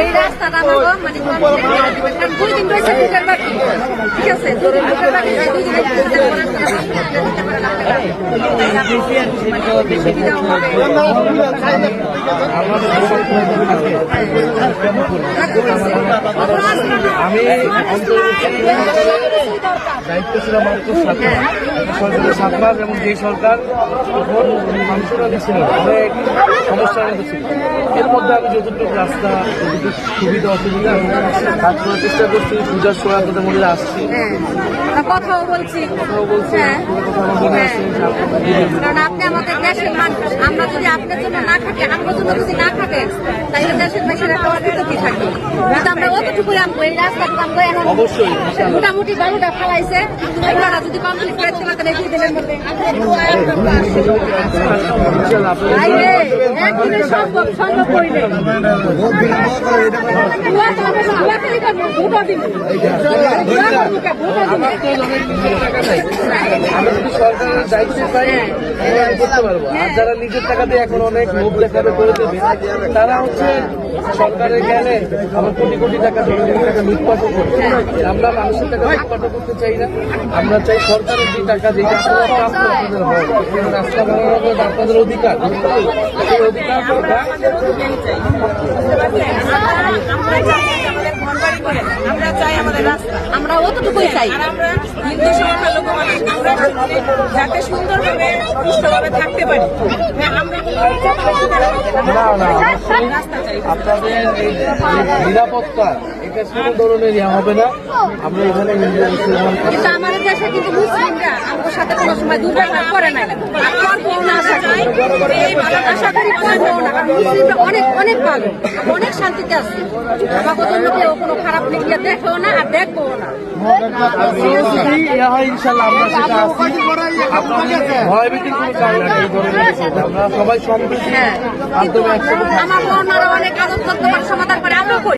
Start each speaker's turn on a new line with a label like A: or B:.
A: এই রাস্তাটা আমাকে মানে 2 দিন রয়েছে বুকের বাকি, ঠিক আছে, 2 দিন বুকের বাকি, 2 দিন
B: আমি দায়িত্ব ছিল মাত্র 7 মাস, সরকারের 7 মাস, এবং যে সরকার তখন মানুষের আগে ছিল অনেক সমস্যার মধ্যে ছিল। এর মধ্যে আমি যতটুকু রাস্তা, যতটুকু সুবিধা অসুবিধা কাজ করার চেষ্টা করছি। পূজার সময় আপনাদের মধ্যে আসছি,
A: কথাও বলছি, কারণ আপনি আমাদের দেশের মানুষ। আমরা যদি আপনার জন্য না খাটি, আমার জন্য যদি না খাটেন, তাহলে দেশের দেশের একটা অস্তিত্ব কি থাকবে? কিন্তু আমরা অতটুকু আমবো, এই রাস্তাটুকু আমবো, এখন
B: অবশ্যই
A: মোটামুটি বালুটা ফেলাইছে। আপনারা যদি কমপ্লিট করে দিতে পারতেন এই 2 দিনের মধ্যে, সম্ভব সম্ভব করিলে
B: আমি যদি সরকারের দায়িত্ব পাই আমি করতে পারবো। আর যারা নিজের টাকাতে এখন অনেক লোভ দেখাবে করে দেবে, তারা হচ্ছে সরকারের জ্ঞানে আমার কোটি কোটি টাকা, জনগণের টাকা লুটপাটও করবে। আমরা মানুষের টাকা লুটপাটও করতে চাই না। আমরা চাই সরকারের যে টাকা, যেটা আসলে প্রাপ্য আপনাদের হয়, রাস্তা বানানোর আপনাদের অধিকার, সেই অধিকার
C: আমরা চাই আমাদের রাস্তা,
A: আমরা অতটুকুই চাই।
C: আমরা হিন্দু সংখ্যালঘু মানুষ, আমরা যাতে সুন্দরভাবে সুষ্ঠুভাবে থাকতে পারি। রাস্তা চাই,
B: আপনাদের নিরাপত্তা এটা কোনো ধরনের ইয়া হবে না। আমরা এখানে হিন্দু মুসলমান
A: কিন্তু আমাদের দেশে কিন্তু মুসলিমরা আমাদের সাথে কোনো সময় দুর্ব্যবহার করে নাই, আর করবো না। আশা করি করবো না, কারণ মুসলিমরা অনেক অনেক ভালো, অনেক শান্তিতে আছে। আমাদের জন্য কেউ কোনো খারাপ দিকে দেখেও না, আর দেখবো না।
B: ইনশাল্লাহ আমরা সেটা আছি। আপনাদের ভয়ভীতির কোনো কারণ নেই, এই ধরনের কিছু না। আমরা সবাই সম্প্রীতি মাধ্যমে একসাথে
A: আমার অন্যরা অনেক আদর করতে পারে, সমাধান করে, আমরা করি।